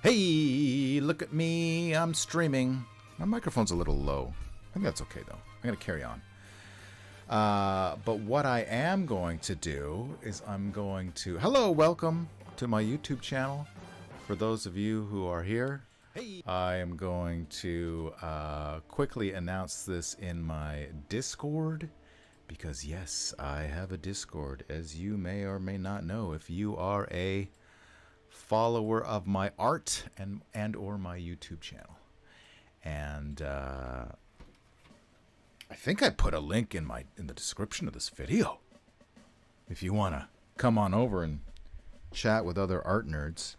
Hey, look at me. I'm streaming. My microphone's a little low. I think that's okay, though. I'm going to carry on. But what I am going to do is I'm going to... Hello, welcome to my YouTube channel. For those of you who are here, I am going to quickly announce this in my Discord. Because, yes, I have a Discord, as you may or may not know if you are a follower of my art and or my YouTube channel. And I think I put a link in the description of this video if you want to come on over and chat with other art nerds.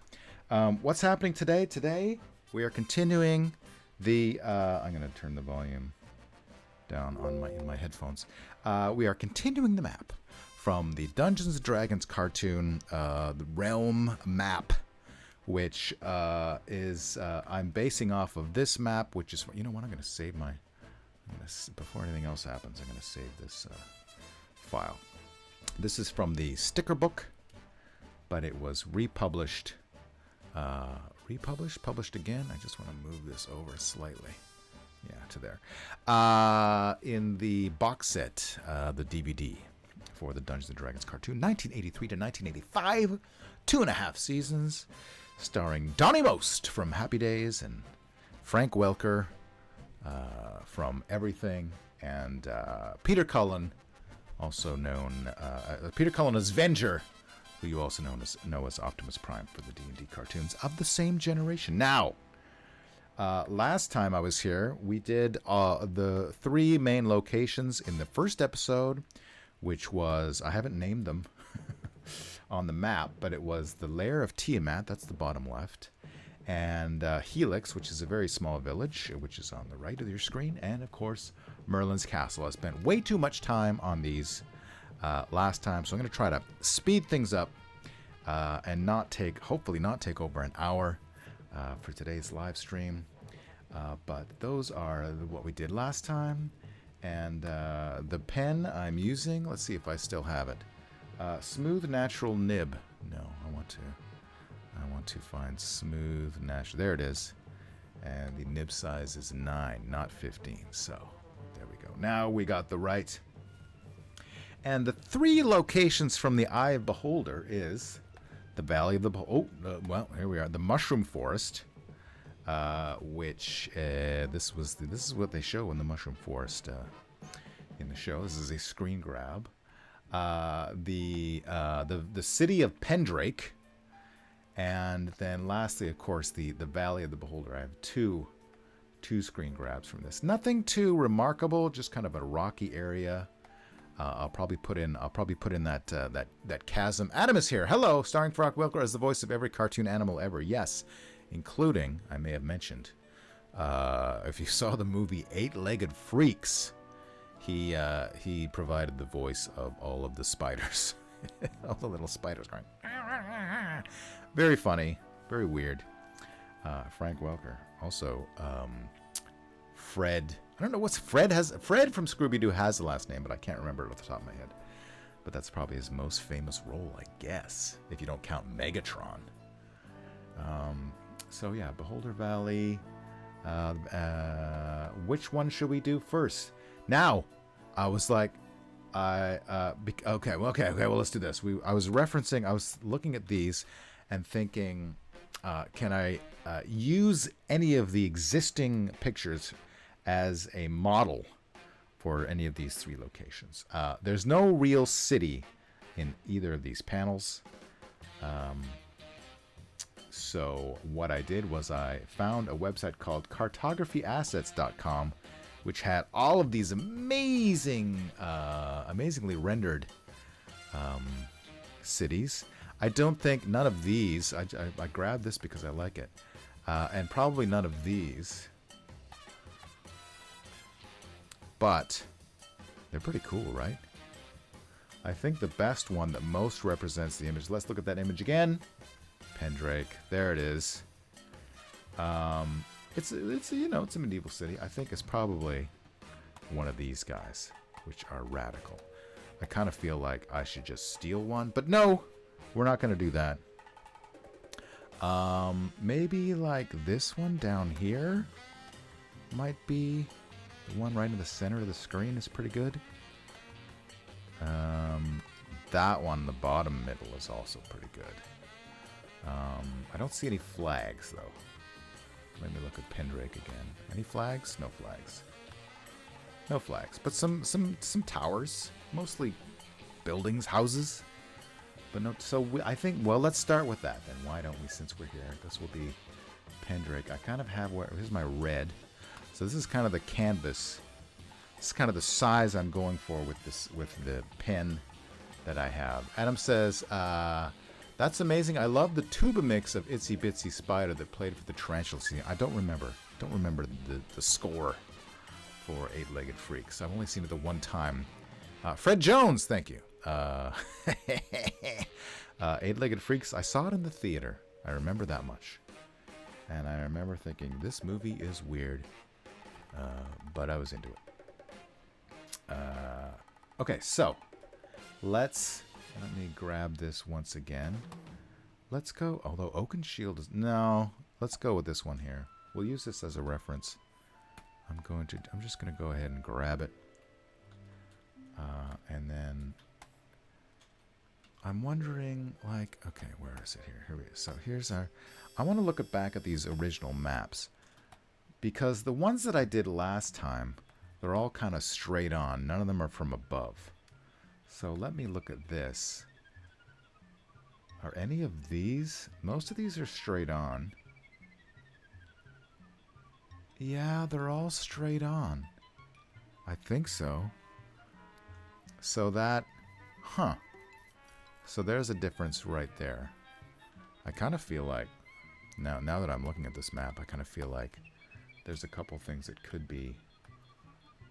What's happening today? Today we are continuing the I'm going to turn the volume down on in my headphones. We are continuing the map from the Dungeons & Dragons cartoon, the Realm map, which is I'm basing off of this map, which is, you know what, I'm going to save my, before anything else happens, I'm going to save this file. This is from the sticker book, but it was republished, published again. I just want to move this over slightly. Yeah, to there. In the box set, the DVD for the Dungeons & Dragons cartoon, 1983 to 1985, 2.5 seasons, starring Donnie Most from Happy Days and Frank Welker from Everything, and Peter Cullen, also known, Peter Cullen as Venger, who you also know as Optimus Prime for the D&D cartoons of the same generation. Now, last time I was here, we did the 3 main locations in the first episode, which was, I haven't named them on the map, but it was the Lair of Tiamat, that's the bottom left, and Helix, which is a very small village, which is on the right of your screen, and of course, Merlin's Castle. I spent way too much time on these last time, so I'm going to try to speed things up and hopefully not take over an hour for today's live stream. But those are what we did last time. And the pen I'm using, let's see if I still have it. Smooth Natural Nib. No, I want to find Smooth Natural. There it is. And the nib size is 9, not 15. So there we go. Now we got the right. And the 3 locations from the Eye of Beholder is the Valley of the well, here we are. The Mushroom Forest, which this is what they show in the Mushroom Forest in the show. This is a screen grab. The City of Pendrake, and then lastly, of course, the Valley of the Beholder. I have two screen grabs from this. Nothing too remarkable, just kind of a rocky area. I'll probably put in that chasm. Adam is here. Hello, starring Frank Welker as the voice of every cartoon animal ever. Yes, including, I may have mentioned, if you saw the movie 8-Legged Freaks, he provided the voice of all of the spiders, all the little spiders going. Very funny, very weird. Frank Welker, also Fred. I don't know what's Fred from Scooby-Doo has the last name, but I can't remember it off the top of my head. But that's probably his most famous role, I guess, if you don't count Megatron. So yeah, Beholder Valley. Which one should we do first? Now, I was like, okay, well, let's do this. I was looking at these and thinking, can I use any of the existing pictures as a model for any of these 3 locations? There's no real city in either of these panels. So what I did was I found a website called cartographyassets.com, which had all of these amazingly rendered cities. I don't think none of these, I grabbed this because I like it, and probably none of these, but they're pretty cool, right? I think the best one that most represents the image, let's look at that image again. Pendrake, there it is. It's a medieval city. I think it's probably one of these guys, which are radical. I kind of feel like I should just steal one, but no, we're not going to do that. Maybe like this one down here might be the one right in the center of the screen is pretty good. That one, the bottom middle, is also pretty good. I don't see any flags though. Let me look at Pendrake again. Any flags? No flags. No flags, but some towers, mostly buildings, houses. But no, so I think, well, let's start with that then. Why don't we, since we're here? This will be Pendrake. I kind of have here's my red. So this is kind of the canvas. This is kind of the size I'm going for with this, with the pen that I have. Adam says, that's amazing. I love the tuba mix of Itsy Bitsy Spider that played for the Tarantula scene. I don't remember the score for Eight-Legged Freaks. I've only seen it the one time. Fred Jones, thank you. Eight-Legged Freaks, I saw it in the theater. I remember that much. And I remember thinking, this movie is weird. But I was into it. Okay, so let me grab this once again. Let's go, although Oakenshield is, no, let's go with this one here. We'll use this as a reference. I'm just going to go ahead and grab it. And then I'm wondering, like, okay, where is it here? Here we go. So here's I want to look back at these original maps. Because the ones that I did last time, they're all kind of straight on. None of them are from above. So let me look at this. Are any of these? Most of these are straight on. Yeah, they're all straight on. I think so. So that, so there's a difference right there. I kind of feel like, now that I'm looking at this map, I kind of feel like there's a couple things that could be,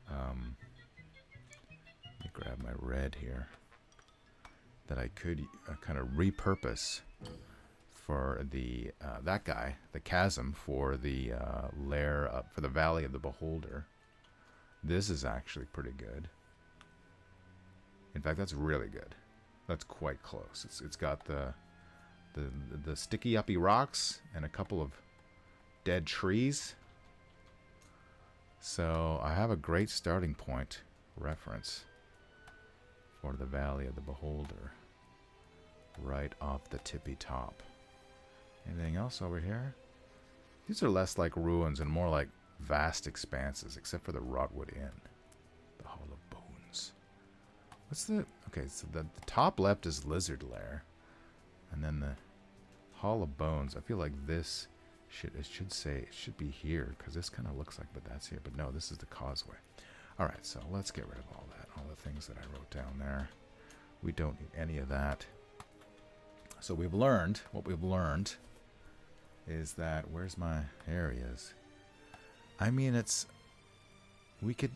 let me grab my red here, that I could kind of repurpose for the, that guy, the chasm, for the lair, for the Valley of the Beholder. This is actually pretty good. In fact, that's really good. That's quite close. It's got the sticky uppy rocks and a couple of dead trees. So I have a great starting point reference for the Valley of the Beholder right off the tippy top. Anything else over here? These are less like ruins and more like vast expanses, except for the Rotwood Inn. The Hall of Bones. What's the... Okay, so the top left is Lizard Lair. And then the Hall of Bones. I feel like this should be here, because this kind of looks like, but that's here. But no, this is the Causeway. Alright, so let's get rid of all that. All the things that I wrote down there. We don't need any of that. So what we've learned is that, where's my areas? I mean, it's, we could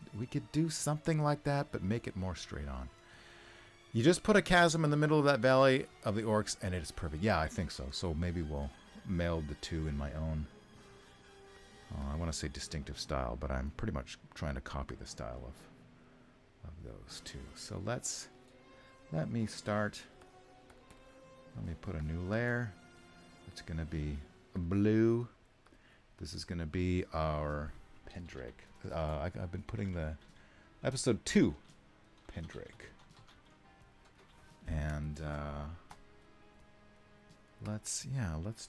do something like that, but make it more straight on. You just put a chasm in the middle of that Valley of the Orcs, and it is perfect. Yeah, I think so. So maybe we'll meld the two in my own, I want to say distinctive style, but I'm pretty much trying to copy the style of those two. So let me put a new layer. It's going to be blue. This is going to be our Pendrake. I've been putting the episode 2 Pendrake. And let's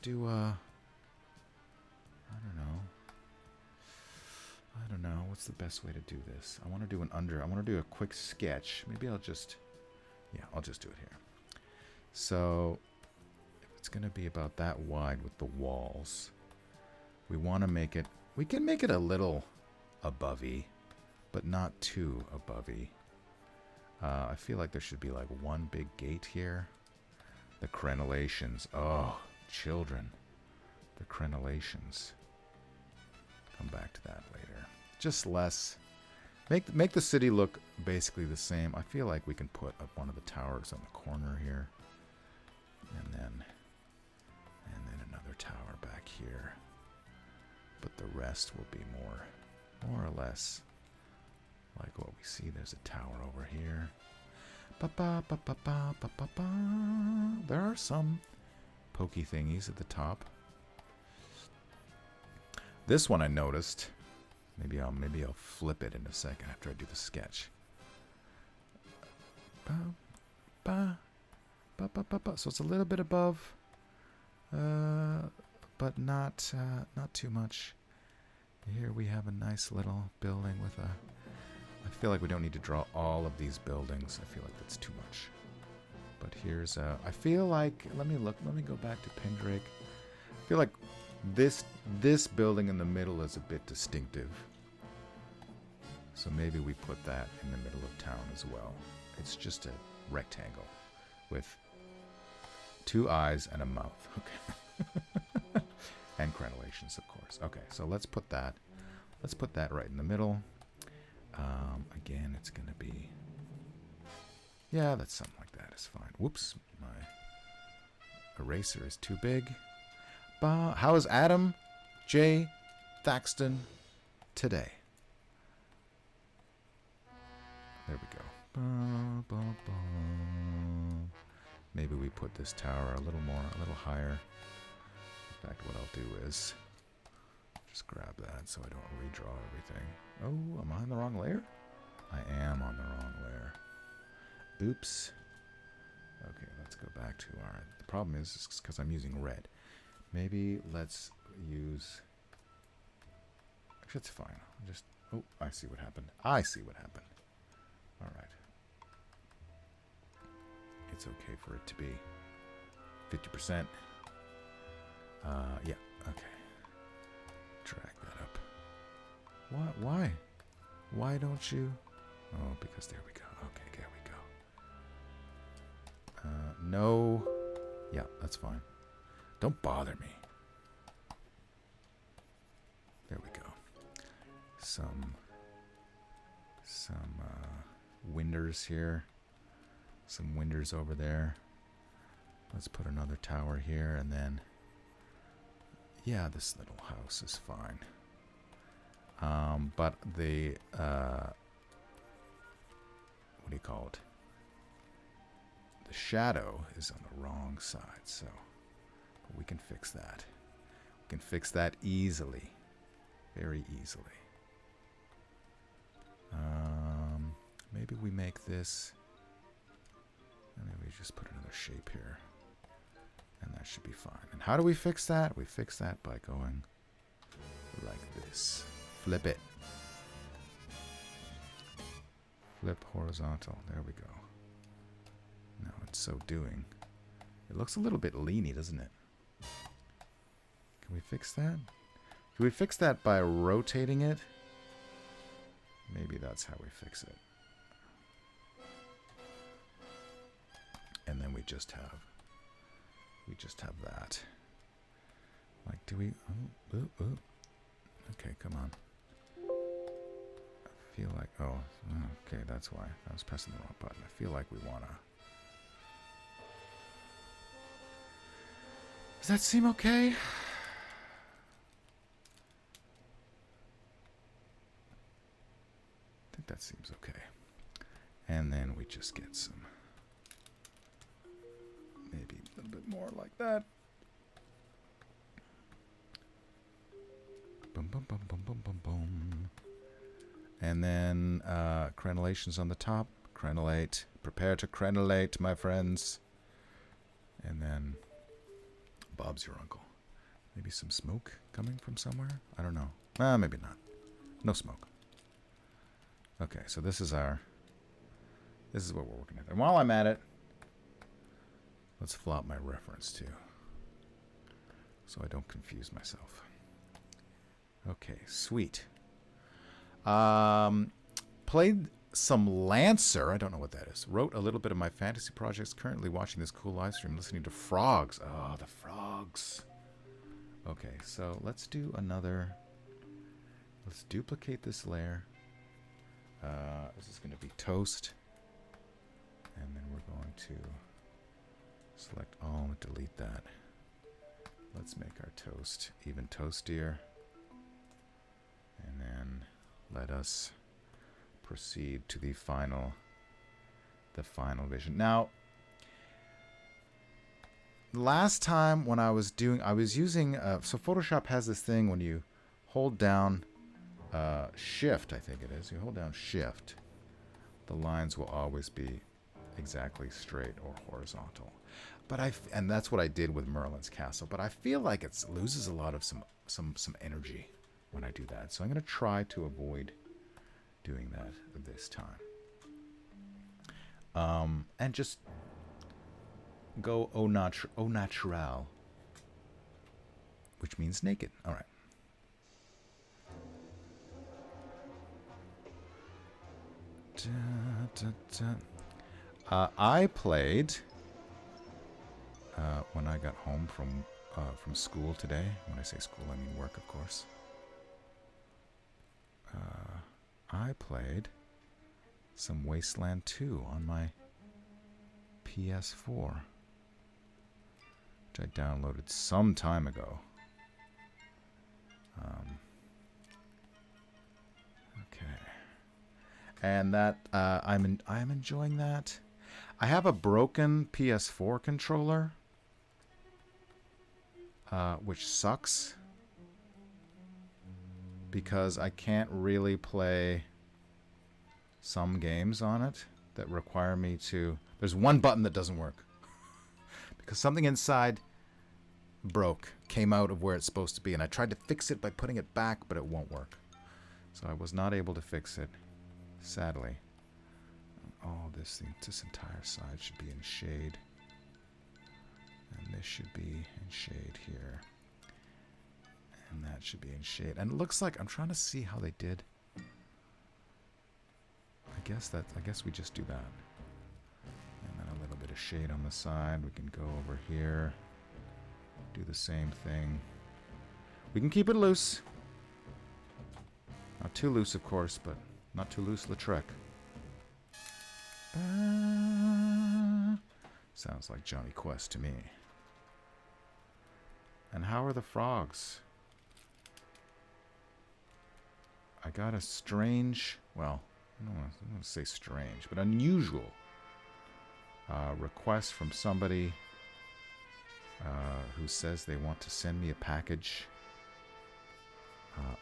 do I don't know what's the best way to do this. I want to do I want to do a quick sketch. Maybe I'll just do it here. So if it's going to be about that wide with the walls, we want to make it, we can make it a little above-y, but not too above-y. I feel like there should be like one big gate here. The crenellations. Oh, children. The crenellations. Come back to that later. Just less. Make the city look basically the same. I feel like we can put up one of the towers on the corner here. And then another tower back here. But the rest will be more or less like what we see. There's a tower over here. There are some pokey thingies at the top. This one I noticed. Maybe I'll flip it in a second after I do the sketch. So it's a little bit above, but not too much. Here we have a nice little building with a. I feel like we don't need to draw all of these buildings. I feel like that's too much. But here's I feel like, let me go back to Pendrake. I feel like this building in the middle is a bit distinctive. So maybe we put that in the middle of town as well. It's just a rectangle with 2 eyes and a mouth. Okay. And crenellations, of course. Okay, so let's put that right in the middle. Again, it's going to be, yeah, that's something like that is fine. Whoops, my eraser is too big. How is Adam J. Thaxton today? There we go. Maybe we put this tower a little higher. In fact, what I'll do is just grab that so I don't redraw everything. Oh, am I on the wrong layer? I am on the wrong layer. Oops. Okay, let's go back to our... The problem is because I'm using red. Maybe let's use... Actually, it's fine. Just... Oh, I see what happened. I see what happened. All right. It's okay for it to be 50%. Yeah, okay. Drag that up. What? Why? Why don't you? Oh, because there we go. Okay, there we go. No. Yeah, that's fine. Don't bother me. There we go. Some winders here. Some winders over there. Let's put another tower here, and then... Yeah, this little house is fine. But the... what do you call it? The shadow is on the wrong side, so... But we can fix that. We can fix that easily. Very easily. Maybe we make this... And maybe we just put another shape here. And that should be fine. And how do we fix that? We fix that by going like this. Flip it. Flip horizontal. There we go. Now it's so doing. It looks a little bit leany, doesn't it? Can we fix that? Can we fix that by rotating it? Maybe that's how we fix it. And then we just have that. Like, do we... Oh. Okay, come on. I feel like... Oh, okay, that's why. I was pressing the wrong button. I feel like we want to... Does that seem okay? I think that seems okay. And then we just get some... Maybe a little bit more like that. Boom, boom, boom, boom, boom, boom, boom. And then crenellations on the top. Crenellate. Prepare to crenellate, my friends. And then Bob's your uncle. Maybe some smoke coming from somewhere? I don't know. Maybe not. No smoke. Okay, so this is what we're working at. And while I'm at it, let's flop my reference too, so I don't confuse myself. Okay, sweet. Played some Lancer. I don't know what that is. Wrote a little bit of my fantasy projects. Currently watching this cool live stream, listening to frogs. Oh, the frogs. Okay, so let's do another. Let's duplicate this layer. This is going to be toast. And then we're going to select all and delete that. Let's make our toast even toastier. And then let us proceed to the final vision. Now, last time when I was using, so Photoshop has this thing when you hold down Shift, I think it is. You hold down Shift, the lines will always be exactly straight or horizontal. But and that's what I did with Merlin's Castle. But I feel like it loses a lot of some energy when I do that. So I'm going to try to avoid doing that this time. And just go au naturel, which means naked. All right. I played when I got home from school today. When I say school, I mean work, of course. I played some Wasteland 2 on my PS4, which I downloaded some time ago. Okay, and that I'm enjoying that. I have a broken PS4 controller, which sucks because I can't really play some games on it that require me to... There's one button that doesn't work because something inside came out of where it's supposed to be, and I tried to fix it by putting it back, but it won't work. So I was not able to fix it, sadly. Oh, this entire side should be in shade. And this should be in shade here. And that should be in shade. And it looks like... I'm trying to see how they did. I guess we just do that. And then a little bit of shade on the side. We can go over here. Do the same thing. We can keep it loose. Not too loose, of course, but not too loose-Lautrec. Sounds like Johnny Quest to me. And how are the frogs? I got a strange, well, I don't want to say strange, but unusual request from somebody who says they want to send me a package.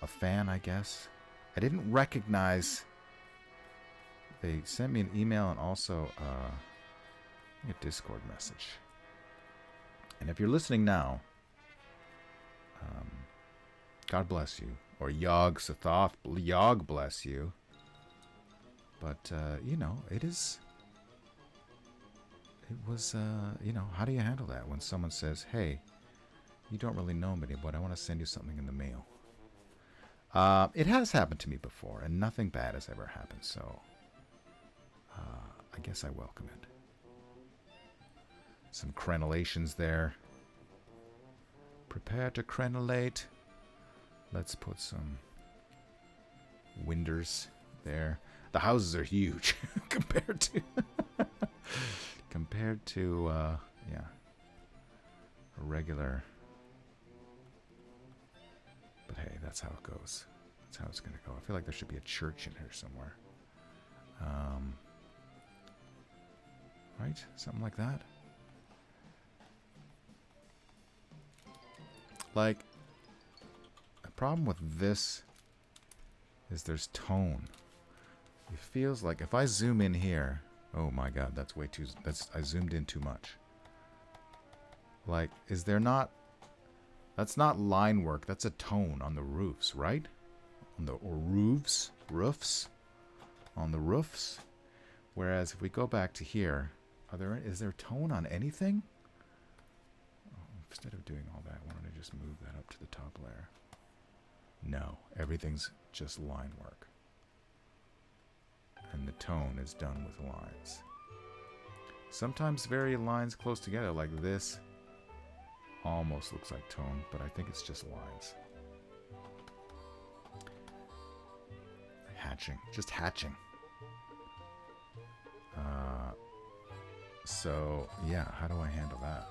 A fan, I guess. I didn't recognize. They sent me an email and also a Discord message. And if you're listening now, God bless you. Or Yog Sothoth, Yog bless you. But, you know, it was, you know, how do you handle that when someone says, hey, you don't really know me, but I want to send you something in the mail? It has happened to me before, and nothing bad has ever happened, so I guess I welcome it. Some crenellations there. Prepare to crenellate. Let's put some winders there. The houses are huge compared to yeah, a regular. But hey, that's how it goes. That's how it's gonna go. I feel like there should be a church in here somewhere. Right? Something like that. Like, the problem with this is there's tone. It feels like if I zoom in here, oh my god, that's way too, I zoomed in too much. Like, is there not, that's not line work, that's a tone on the roofs, right? On the, or roofs, on the roofs. Whereas if we go back to here, is there tone on anything? Instead of doing all that, why don't I just move that up to the top layer? No, everything's just line work. And the tone is done with lines. Sometimes very lines close together, like this, almost looks like tone, but I think it's just lines. Hatching, just hatching. So, yeah, how do I handle that?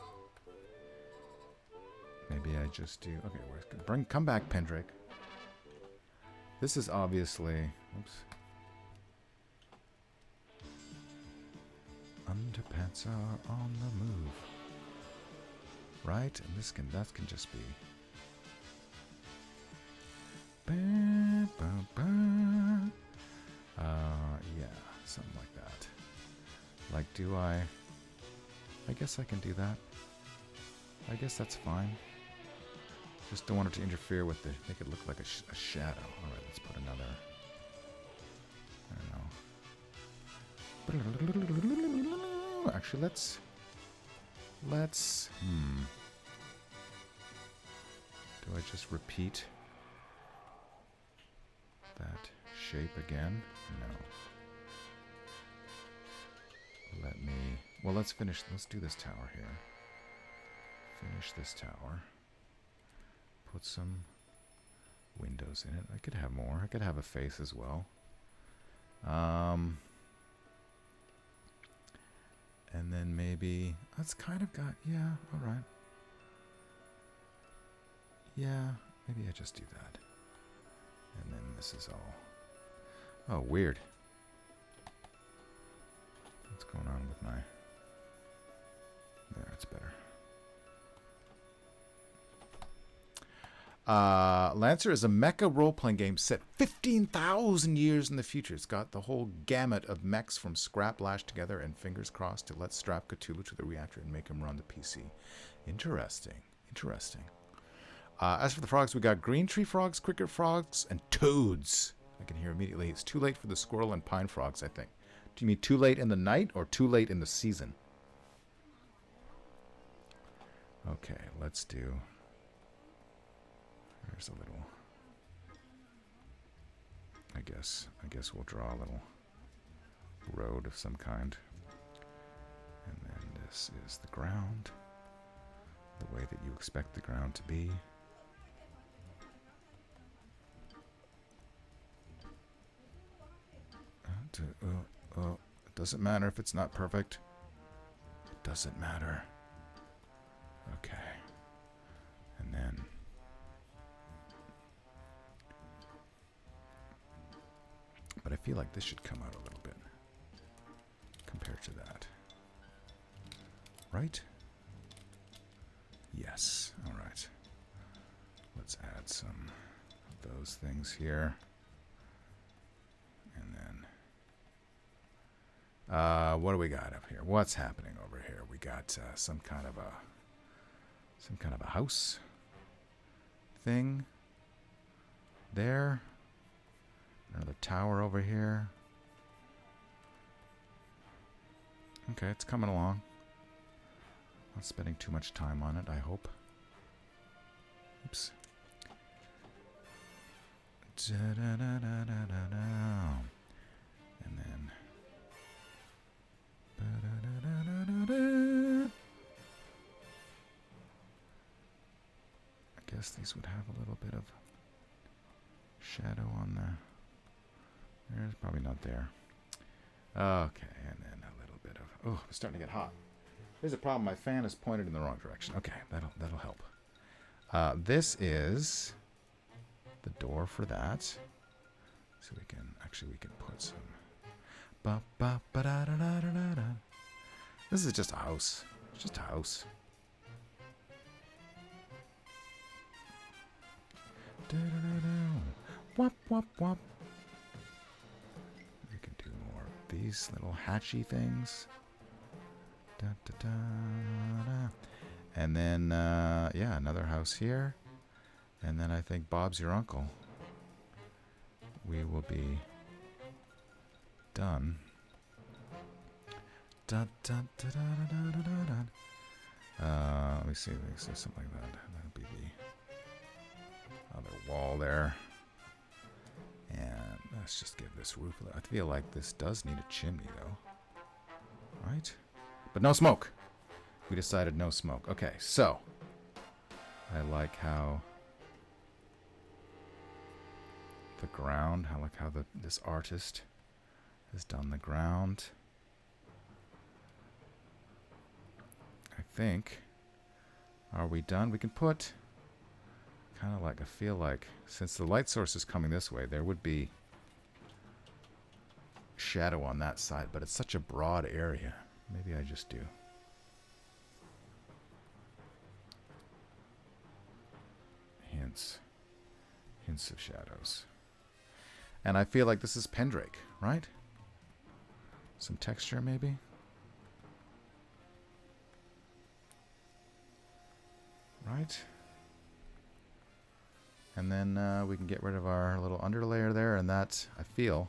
Maybe I just do... Okay, come back, Pendrake. This is obviously... Oops. Underpants are on the move. Right? And that can just be... Something like that. Like, do I... I guess I can do that. I guess that's fine. Just don't want it to interfere with the... Make it look like a shadow. Alright, let's put another... I don't know. Actually, let's... Do I just repeat that shape again? No. Let me... Well, let's finish... Let's do this tower here. Finish this tower. Put some windows in it. I could have more. I could have a face as well. And then maybe... That's kind of got... Yeah, alright. Yeah, maybe I just do that. And then this is all... Oh, weird. What's going on with my... There, it's better. Lancer is a mecha role-playing game set 15,000 years in the future. It's got the whole gamut of mechs from scrap lashed together and fingers crossed to let's strap Cthulhu to the reactor and make him run the PC. Interesting. Interesting. As for the frogs, we got green tree frogs, cricket frogs, and toads. I can hear immediately. It's too late for the squirrel and pine frogs, I think. Do you mean too late in the night or too late in the season? Okay, let's do... There's a little... I guess we'll draw a little road of some kind. And then this is the ground. The way that you expect the ground to be. It doesn't matter if it's not perfect. It doesn't matter. Okay. And then... But I feel like this should come out a little bit compared to that. Right? Yes. All right. Let's add some of those things here. And then what do we got up here? What's happening over here? We got some kind of a house thing there. Another tower over here. Okay, it's coming along. Not spending too much time on it, I hope. Oops. And then... I guess these would have a little bit of shadow on there. There's probably not there. Okay, and then a little bit of... Oh, it's starting to get hot. There's a problem. My fan is pointed in the wrong direction. Okay, that'll help. This is the door for that. So we can... Actually, we can put some... Ba, ba, ba, da, da, da, da, da. This is just a house. It's just a house. Da, da, da, da. Wop, wop, wop. We can do more of these little hatchy things. Da, da, da, da. And then, yeah, another house here. And then I think Bob's your uncle. We will be done. Da, da, da, da, da, da, da, da. Let me see. Something like that. That'll be the other wall there. And let's just give this roof. I feel like this does need a chimney, though. Right? But no smoke. We decided no smoke. Okay, so I like how the ground, this artist has done the ground. I think. Are we done? We can put kind of like, I feel like since the light source is coming this way, there would be shadow on that side, but it's such a broad area. Maybe I just do. Hints of shadows. And I feel like this is Pendrake, right? Some texture, maybe? Right? And then we can get rid of our little underlayer there, and that, I feel,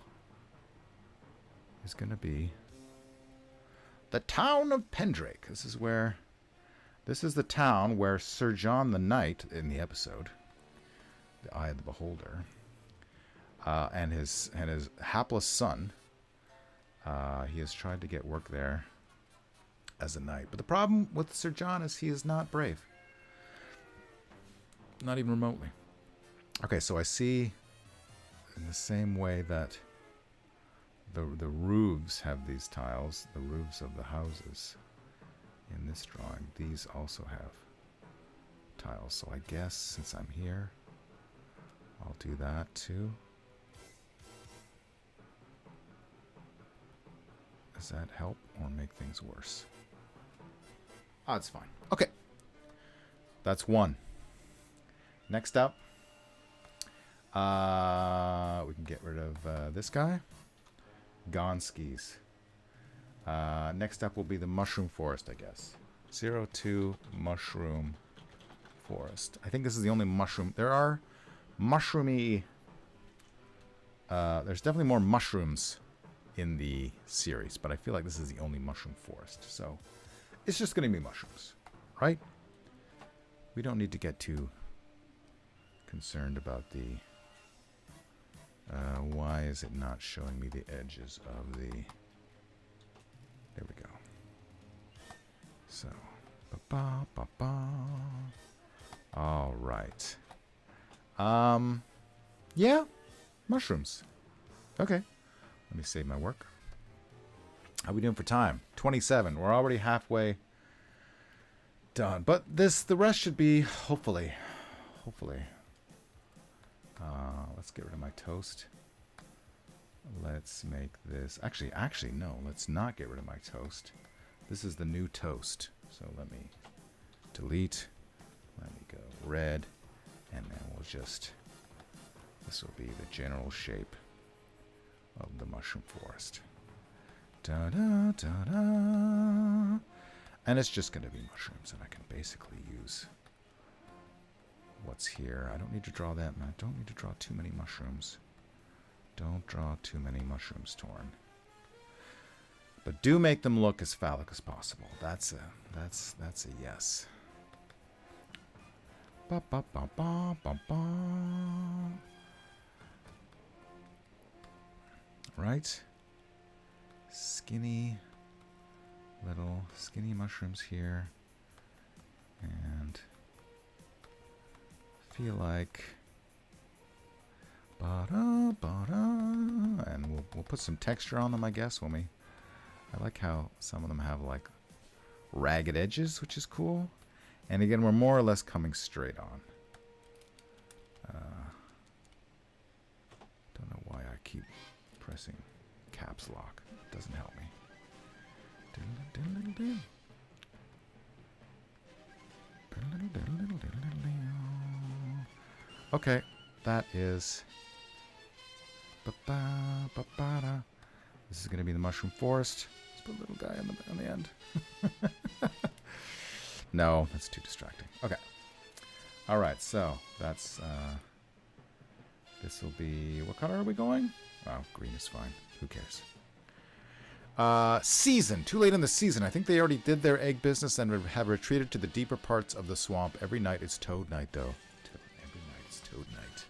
is going to be the town of Pendrake. This is the town where Sir John the Knight, in the episode, the Eye of the Beholder, and his hapless son, he has tried to get work there as a knight. But the problem with Sir John is he is not brave. Not even remotely. Okay, so I see in the same way that the roofs have these tiles, the roofs of the houses in this drawing, these also have tiles. So I guess since I'm here, I'll do that too. Does that help or make things worse? Oh, it's fine. Okay. That's one. Next up, we can get rid of this guy. Gonskis. Next up will be the mushroom forest, I guess. 02 mushroom forest. I think this is the only mushroom. There are mushroomy... there's definitely more mushrooms in the series, but I feel like this is the only mushroom forest. So it's just going to be mushrooms, right? We don't need to get too concerned about the... why is it not showing me the edges of the... There we go. So, ba-ba-ba-ba. All right. Yeah, mushrooms. Okay. Let me save my work. How are we doing for time? 27. We're already halfway done. But the rest should be, hopefully. Let's get rid of my toast. Let's make this... Actually, no. Let's not get rid of my toast. This is the new toast. So let me delete. Let me go red. And then we'll just... This will be the general shape of the mushroom forest. Da-da-da-da. And it's just going to be mushrooms. And I can basically use what's here. I don't need to draw that. I don't need to draw too many mushrooms. Don't draw too many mushrooms, Torn. But do make them look as phallic as possible. That's a yes. Ba ba ba ba ba ba. Right? Skinny mushrooms here. And feel like and we'll put some texture on them, I guess, when we... I like how some of them have like ragged edges, which is cool. And again, we're more or less coming straight on. Don't know why I keep pressing caps lock. It doesn't help me. Okay, that is... This is going to be the mushroom forest. Let's put a little guy on the end. No, that's too distracting. Okay. All right, so that's... this will be... What color are we going? Oh, green is fine. Who cares? Season. Too late in the season. I think they already did their egg business and have retreated to the deeper parts of the swamp. Every night is Toad Night, though. Every night is Toad Night.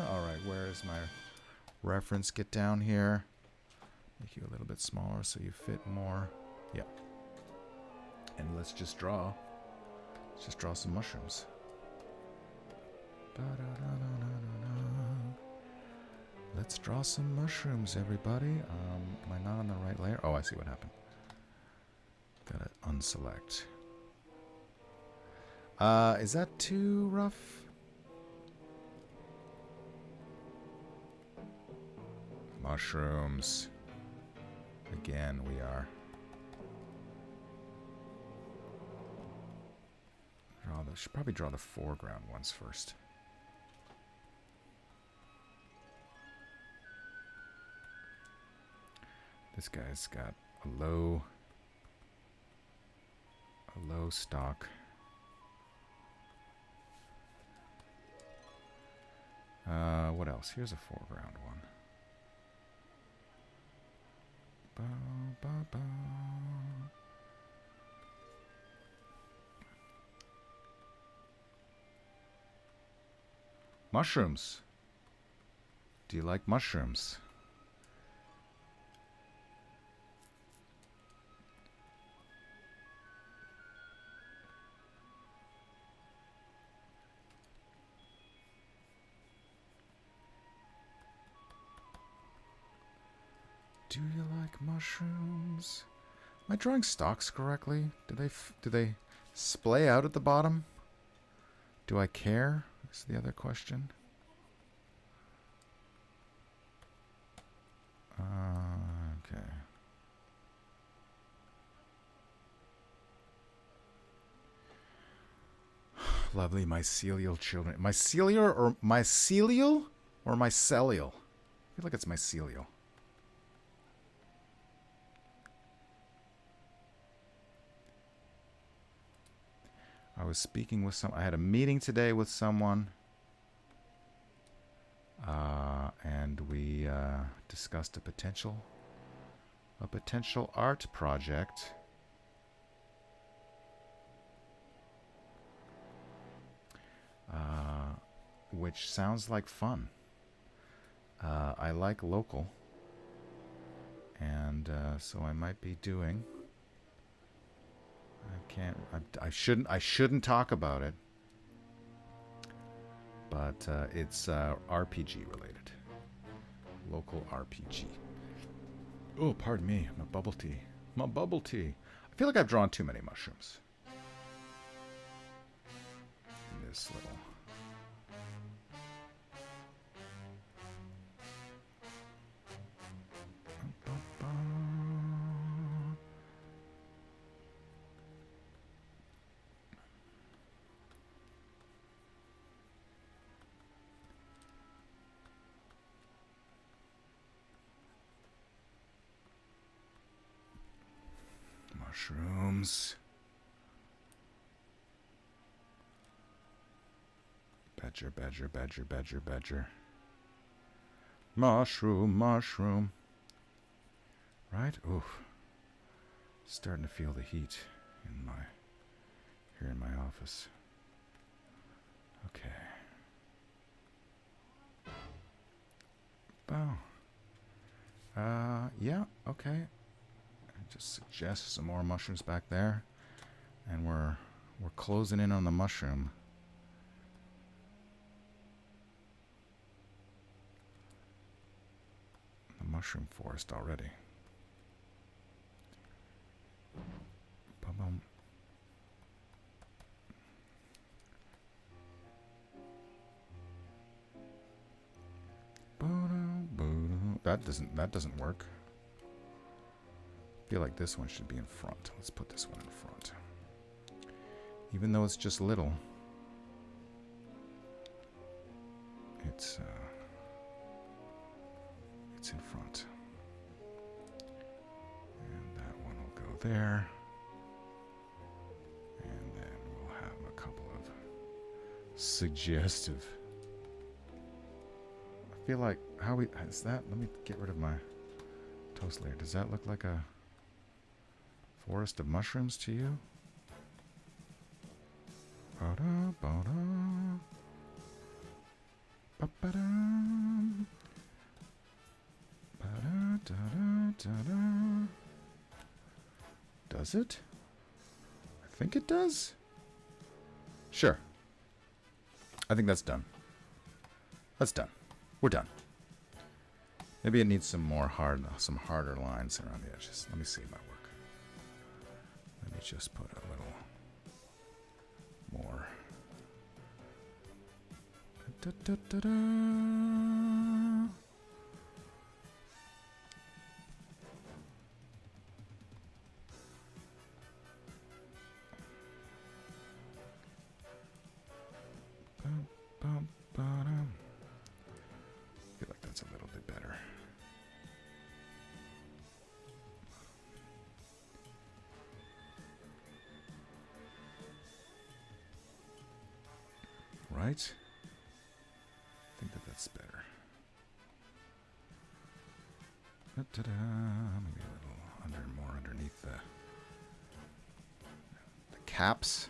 Alright, where is my reference? Get down here. Make you a little bit smaller so you fit more. Yep. And let's just draw. Let's just draw some mushrooms. Let's draw some mushrooms, everybody. Am I not on the right layer? Oh, I see what happened. Gotta unselect. Is that too rough? Mushrooms. Again, we are. Should probably draw the foreground ones first. This guy's got a low stock. What else? Here's a foreground one. Ba, ba, ba. Mushrooms. Do you like mushrooms? Do you like mushrooms? Am I drawing stalks correctly? Do they splay out at the bottom? Do I care? Is the other question. Okay. Lovely mycelial children. Mycelial or mycelial or mycelial? I feel like it's mycelial. I was speaking with I had a meeting today with someone, and we discussed a potential art project. Which sounds like fun. I like local, and so I might be doing. I shouldn't talk about it, but it's RPG related. Local RPG. Oh, pardon me. My bubble tea. My bubble tea. I feel like I've drawn too many mushrooms. In this little. Mushrooms. Badger, badger, badger, badger, badger. Mushroom, mushroom. Right? Oof. Starting to feel the heat here in my office. Okay. Bow. Yeah, okay. Just suggest some more mushrooms back there, and we're closing in on the mushroom. The mushroom forest already. Bum-bum. That doesn't work. I feel like this one should be in front. Let's put this one in front. Even though it's just little, it's in front. And that one will go there. And then we'll have a couple of suggestive. I feel like is that? Let me get rid of my toast layer. Does that look like a forest of mushrooms to you? Ba-da, ba-da. Ba-ba-da. Ba-da, da-da, da-da. Does it? I think it does. Sure. I think that's done. That's done. We're done. Maybe it needs some harder lines around the edges. Let me see my work. Let me just put a little more. Da, da, da, da. Bum, bum, ba-dum. I feel like that's a little bit better. right? I think that's better. Ta-da. Maybe a little more underneath the caps.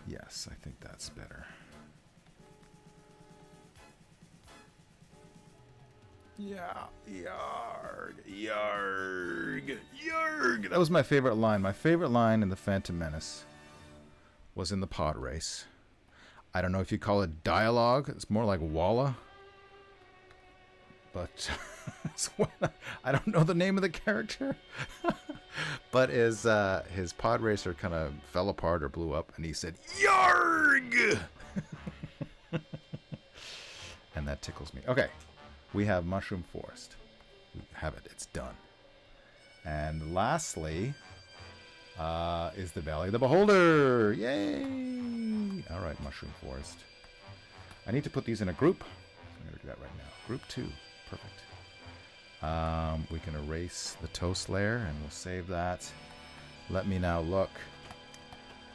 Yes, I think that's better. Yeah, yarg, yarg, yarg. That was my favorite line. My favorite line in The Phantom Menace was in the pod race. I don't know if you call it dialogue. It's more like Walla. But I don't know the name of the character. But his pod racer kind of fell apart or blew up, and he said, "Yarg!" And that tickles me. Okay, we have Mushroom Forest. We have it. It's done. And lastly is the Valley of the Beholder. Yay! All right, Mushroom Forest. I need to put these in a group. I'm going to do that right now. Group 2. Perfect. We can erase the toast layer, and we'll save that. Let me now look.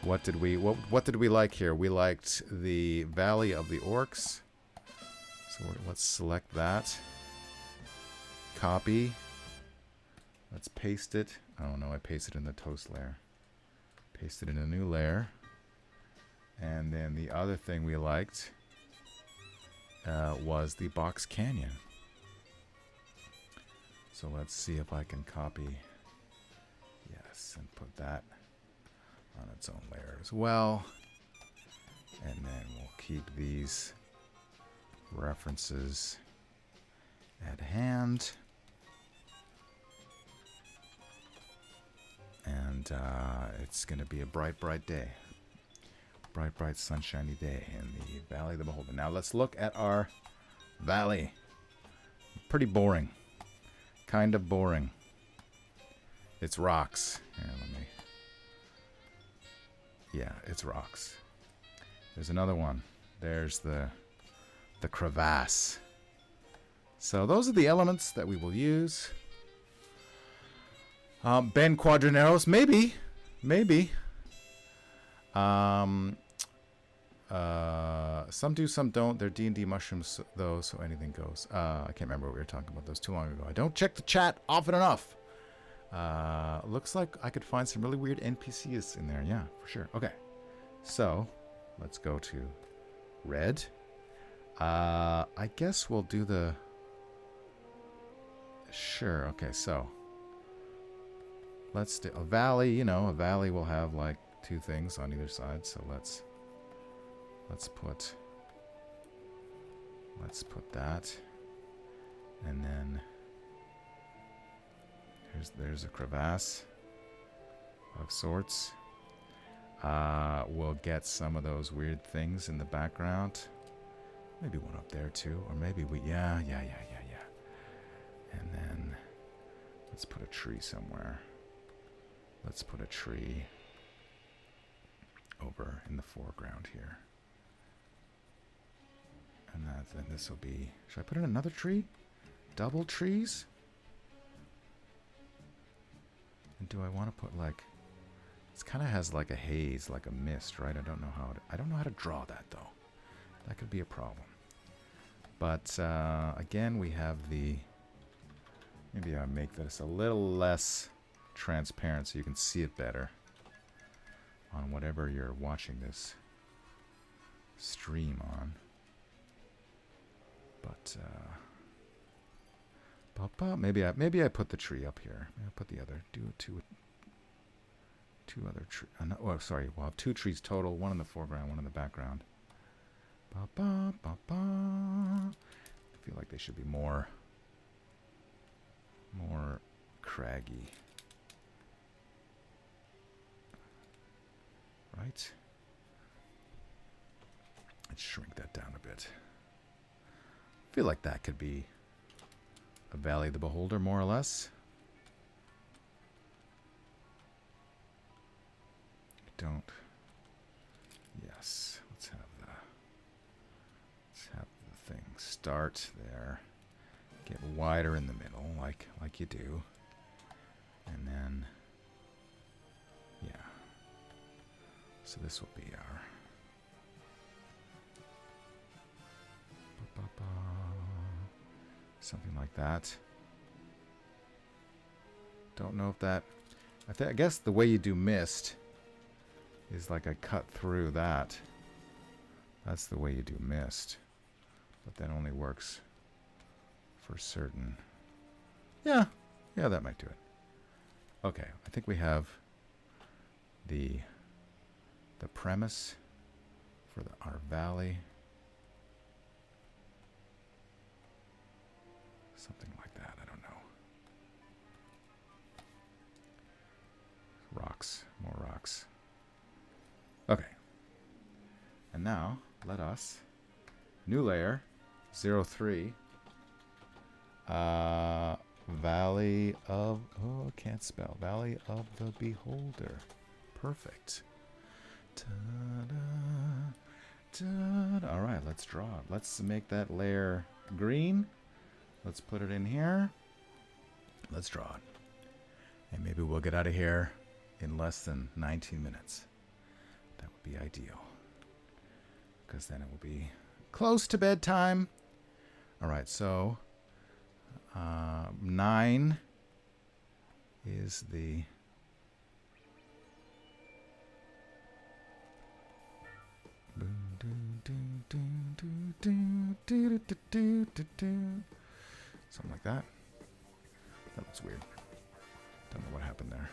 What did we like here? We liked the Valley of the Orcs. So let's select that. Copy. Let's paste it. Oh no, I pasted it in the toast layer. Paste it in a new layer. And then the other thing we liked was the Box Canyon. So let's see if I can copy, yes, and put that on its own layer as well. And then we'll keep these references at hand. And it's going to be a bright, bright day. Bright, bright, sunshiny day in the Valley of the Beholder. Now let's look at our valley. Pretty boring. Kind of boring. It's rocks. Here, let me... Yeah, it's rocks. There's another one. There's the crevasse. So those are the elements that we will use. Ben Quadraneros, maybe. Some do, some don't. They're D&D mushrooms, though, so anything goes. I can't remember what we were talking about those too long ago. I don't check the chat often enough. Looks like I could find some really weird NPCs in there. Yeah, for sure. Okay, so let's go to red. I guess we'll do the... Sure, okay, so let's do a valley. You know, a valley will have like 2 things on either side, so let's put that, and then there's a crevasse of sorts. We'll get some of those weird things in the background. Maybe one up there too, or maybe yeah. And then let's put a tree somewhere. Let's put a tree over in the foreground here. And then this will be... Should I put in another tree? Double trees? And do I want to put like... It kind of has like a haze, like a mist, right? I don't know how to draw that though. That could be a problem. But again, we have the... Maybe I'll make this a little less transparent so you can see it better on whatever you're watching this stream on. But maybe I put the tree up here. Maybe I put the other two other trees. Oh, sorry. We'll have 2 trees total. One in the foreground, one in the background. I feel like they should be more craggy. Right? Let's shrink that down a bit. I feel like that could be a Valley of the Beholder, more or less. Don't. Yes. Let's have the thing start there. Get wider in the middle, like you do. And then, yeah. So this will be our Something like that. Don't know if that... I guess the way you do mist is like I cut through that. That's the way you do mist. But that only works for certain... Yeah, that might do it. Okay, I think we have the premise for our valley. Something like that, I don't know. Rocks, more rocks. Okay. And now, let us, new layer, 03, Valley of, oh, can't spell, Valley of the Beholder. Perfect. Ta-da, ta-da. All right, let's draw it. Let's make that layer green. Let's put it in here. Let's draw it. And maybe we'll get out of here in less than 19 minutes. That would be ideal. Because then it will be close to bedtime. All right, so 9 is the... Something like that. That was weird. Don't know what happened there.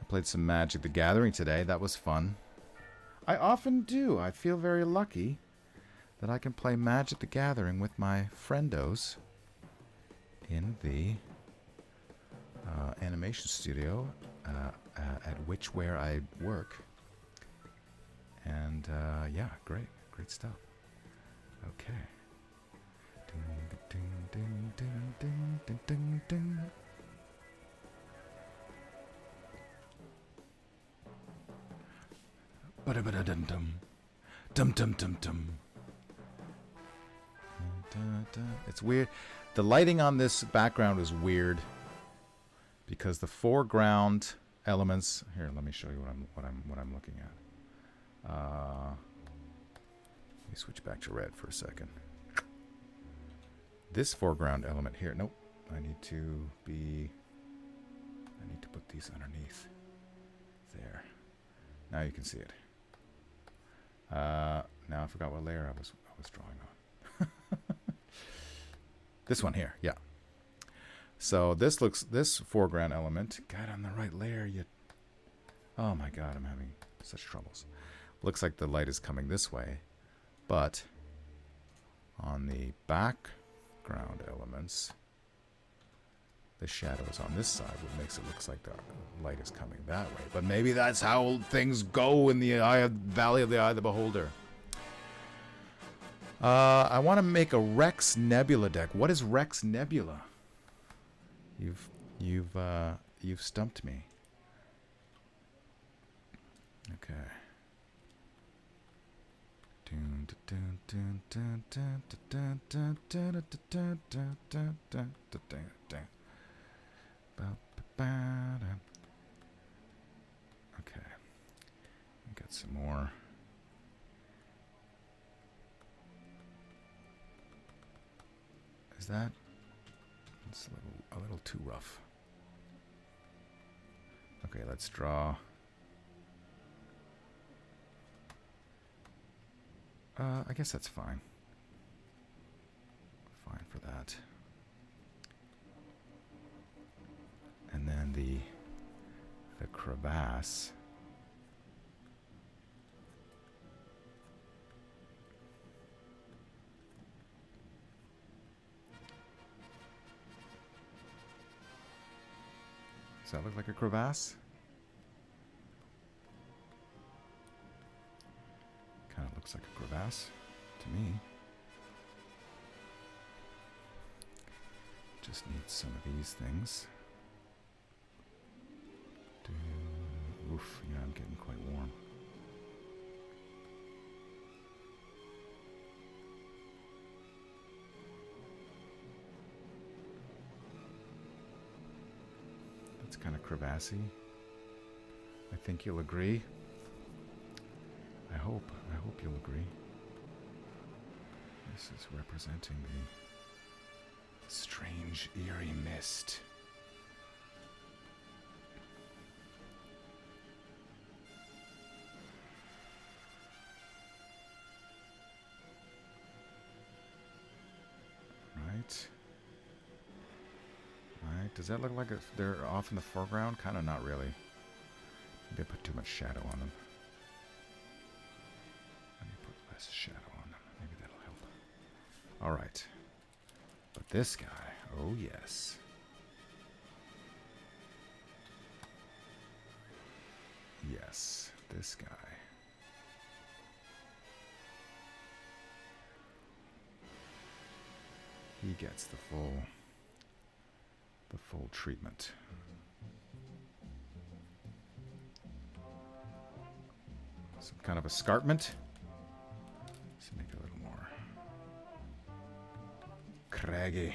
I played some Magic the Gathering today. That was fun. I often do. I feel very lucky that I can play Magic the Gathering with my friendos in the animation studio at where I work. And yeah, great stuff. Okay. Ding, ding, ding, ding, ding, ding, ding. Ba-da-ba-da-dum-dum. Dum-dum-dum-dum. It's weird. The lighting on this background is weird because the foreground elements. Here, let me show you what I'm looking at. Let me switch back to red for a second. This foreground element here. Nope. I need to put these underneath. There. Now you can see it. Now I forgot what layer I was drawing on. This one here, yeah. So this foreground element, God, on the right layer, oh my God, I'm having such troubles. Looks like the light is coming this way, but on the background elements, the shadow is on this side, what makes it look like the light is coming that way. But maybe that's how things go in the Valley of the Eye of the Beholder. I want to make a Rex Nebula deck. What is Rex Nebula? You've stumped me. Okay. Okay. Got some more. Is that? It's a little too rough. Okay, let's draw. I guess that's fine. Fine for that. And then the crevasse. Does that look like a crevasse? Kind of looks like a crevasse to me. Just need some of these things. Oof, yeah, I'm getting quite warm. That's kind of crevassy. I think you'll agree. I hope you'll agree. This is representing the strange, eerie mist. Right. Right. Does that look like they're off in the foreground? Kind of not really. Maybe I put too much shadow on them. Let me put less shadow on them. Maybe that'll help. All right. But this guy, oh yes. Yes, this guy. He gets the full treatment. Some kind of escarpment. Let's make it a little more craggy.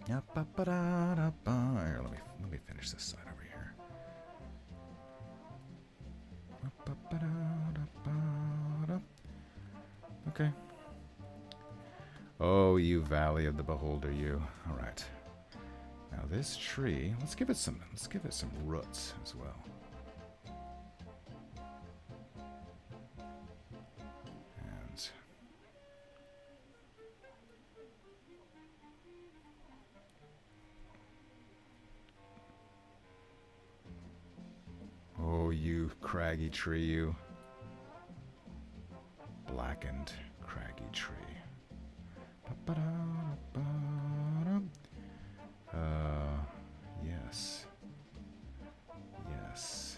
Here, let me finish this side over here. Okay. Oh, you Valley of the Beholder, you. All right. Now this tree, let's give it some roots as well. And oh, you craggy tree, you. Blackened, craggy tree. Yes. Yes.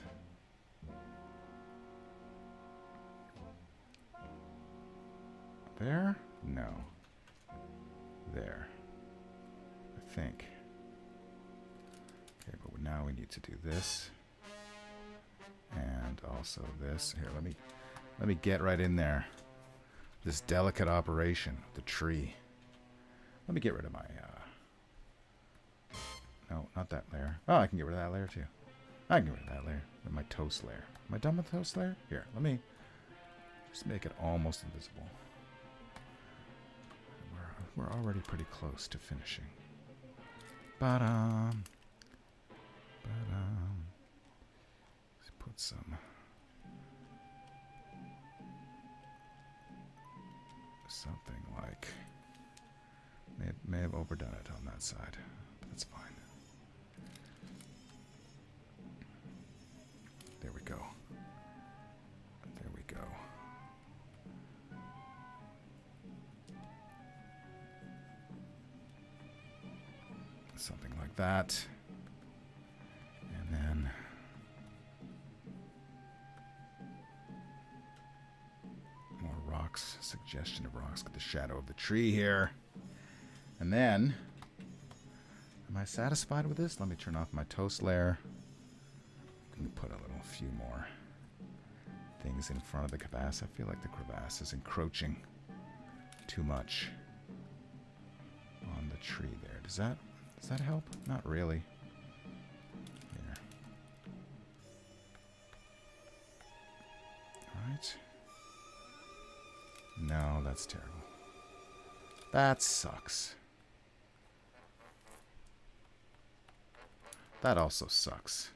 There? No. There. I think. Okay, but now we need to do this. And also this. Here, let me get right in there. This delicate operation, the tree. Let me get rid of my, no, not that layer. Oh, I can get rid of that layer too. I can get rid of that layer. And my toast layer. Am I done with the toast layer? Here, let me just make it almost invisible. We're already pretty close to finishing. Ba-dum. Ba-dum. Let's put some... something like... May have overdone it on that side, but that's fine. There we go. There we go. Something like that. And then... more rocks. Suggestion of rocks. Get the shadow of the tree here. And then, am I satisfied with this? Let me turn off my toast layer. Let me put a few more things in front of the crevasse. I feel like the crevasse is encroaching too much on the tree there. Does that help? Not really. Here. All right. No, that's terrible. That sucks. That also sucks.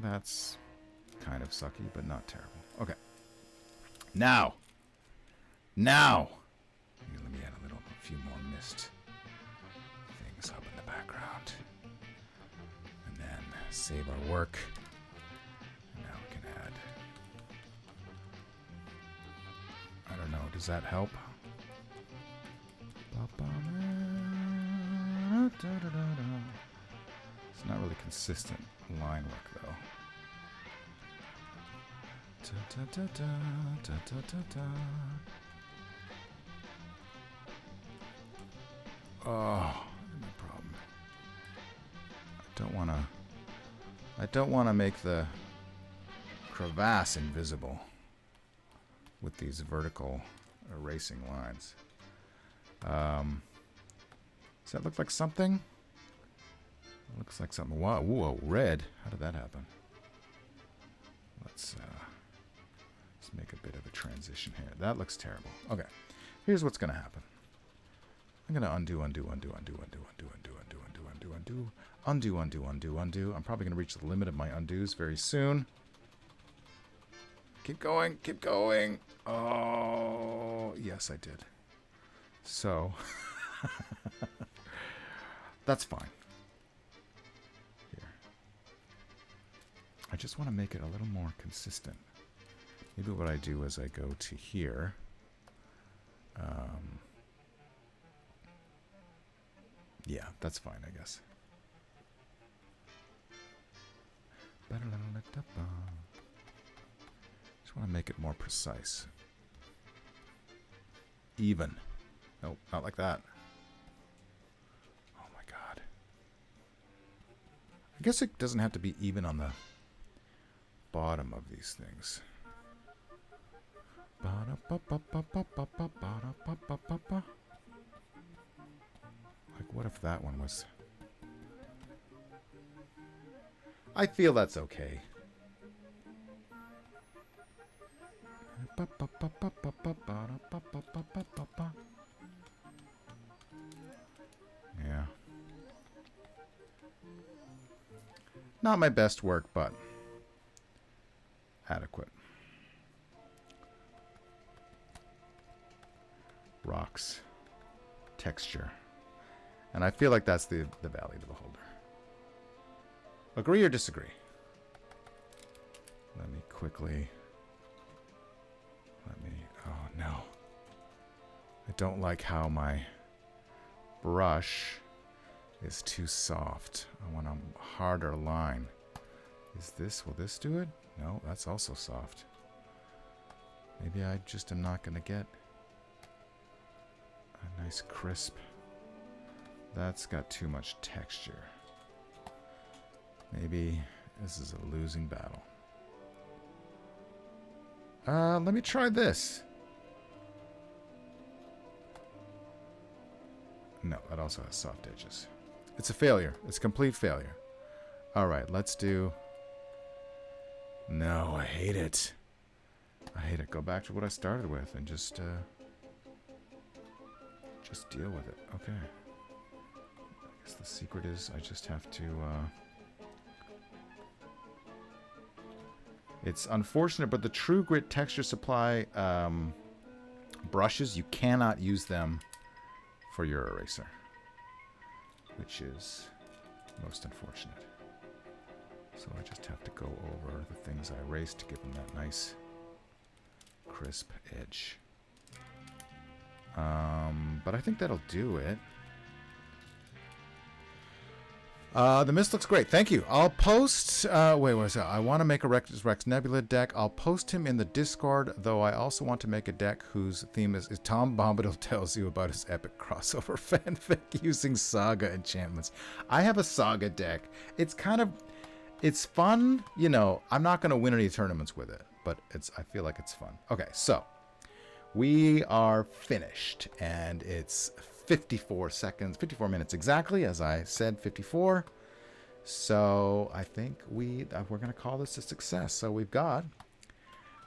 That's kind of sucky, but not terrible. Okay. Now. Let me add a few more mist things up in the background. And then save our work. And now we can add... I don't know, does that help? It's not really consistent line work, though. Oh, no problem. I don't wanna make the crevasse invisible with these vertical erasing lines. Does that look like something? Looks like something. Wow, whoa, red. How did that happen? Let's make a bit of a transition here. That looks terrible. Okay, here's what's gonna happen. I'm gonna undo. I'm probably gonna reach the limit of my undos very soon. Keep going, keep going. Oh, yes, I did. So, that's fine. Here. I just want to make it a little more consistent. Maybe what I do is I go to here. Yeah, that's fine, I guess. Just want to make it more precise. Even. Nope, not like that. Oh my god. I guess it doesn't have to be even on the bottom of these things. Like, what if that one was... I feel that's okay. Yeah. Not my best work, but adequate. Rocks. Texture. And I feel like that's the Valley of the Beholder. Agree or disagree? Let me quickly... Oh, no. I don't like how my brush is too soft. I want a harder line. Will this do it? No, that's also soft. Maybe I just am not going to get a nice crisp. That's got too much texture. Maybe this is a losing battle. Let me try this. No, that also has soft edges. It's a failure. It's a complete failure. All right, let's do... No, I hate it. I hate it. Go back to what I started with and just deal with it. Okay. I guess the secret is I just have to... It's unfortunate, but the True Grit Texture Supply brushes, you cannot use them for your eraser, which is most unfortunate. So I just have to go over the things I erased to give them that nice crisp edge. But I think that'll do it. The mist looks great. Thank you. I'll post... wait, what is that? I want to make a Rex Nebula deck. I'll post him in the Discord, though I also want to make a deck whose theme is Tom Bombadil tells you about his epic crossover fanfic using Saga enchantments. I have a Saga deck. It's kind of... It's fun. You know, I'm not going to win any tournaments with it, but I feel like it's fun. Okay, so... We are finished, and it's 54 minutes exactly, as I said, 54. So I think we're going to call this a success. So we've got,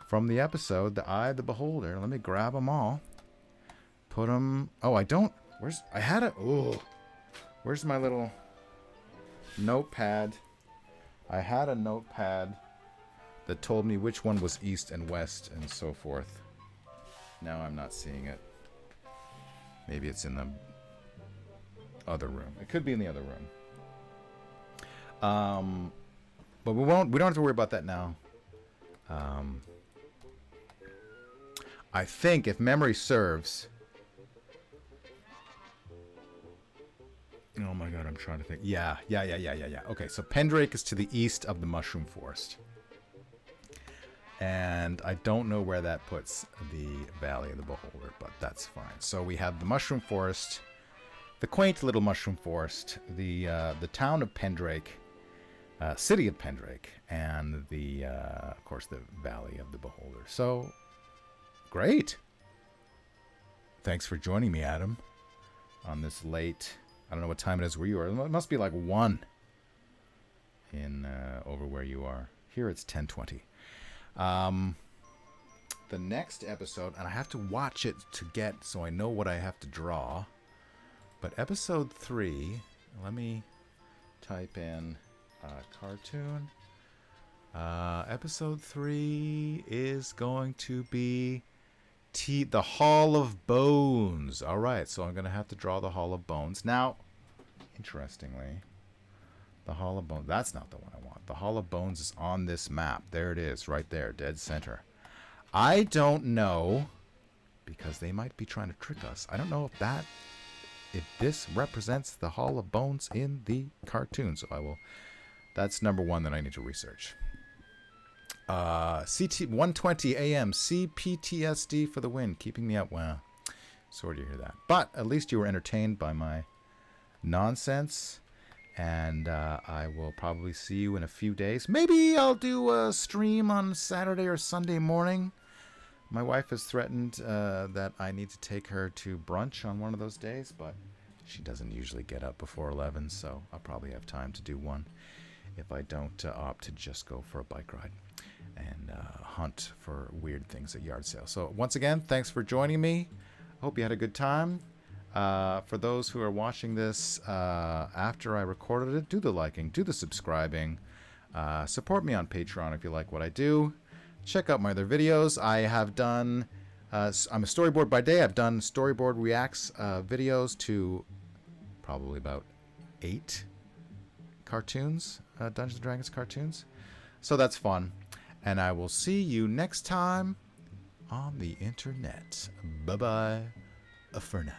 from the episode, the Eye of the Beholder. Let me grab them all. Put them... Oh, I don't... I had it... Oh, where's my little notepad? I had a notepad that told me which one was east and west and so forth. Now I'm not seeing it. Maybe it's in the other room. It could be in the other room. But we don't have to worry about that now. I think if memory serves... Oh my god, I'm trying to think. Yeah. Okay, so Pendrake is to the east of the Mushroom Forest. And I don't know where that puts the Valley of the Beholder, but that's fine. So we have the Mushroom Forest, the quaint little Mushroom Forest, the town of Pendrake, city of Pendrake, and of course, the Valley of the Beholder. So, great. Thanks for joining me, Adam, on this late... I don't know what time it is where you are. It must be like 1. in over where you are. Here it's 10:20. The next episode, and I have to watch it to get so I know what I have to draw. But episode 3, let me type in cartoon. Episode 3 is going to be the Hall of Bones. All right, so I'm going to have to draw the Hall of Bones. Now, interestingly, the Hall of Bones, that's not the one I want. The Hall of Bones is on this map. There it is, right there, dead center. I don't know, because they might be trying to trick us. I don't know if this represents the Hall of Bones in the cartoon. So I will, that's number one that I need to research. CT 1:20 a.m. CPTSD for the win, keeping me up. Wow, sorry to hear that. But at least you were entertained by my nonsense. And I will probably see you in a few days. Maybe I'll do a stream on Saturday or Sunday morning. My wife has threatened that I need to take her to brunch on one of those days, but she doesn't usually get up before 11, so I'll probably have time to do one if I don't opt to just go for a bike ride and hunt for weird things at yard sales. So once again, thanks for joining me. I hope you had a good time. For those who are watching this after I recorded it, do the liking, do the subscribing. Support me on Patreon if you like what I do. Check out my other videos. I have done, I'm a storyboard by day. I've done storyboard reacts videos to probably about 8 cartoons, Dungeons & Dragons cartoons. So that's fun. And I will see you next time on the internet. Bye-bye for now.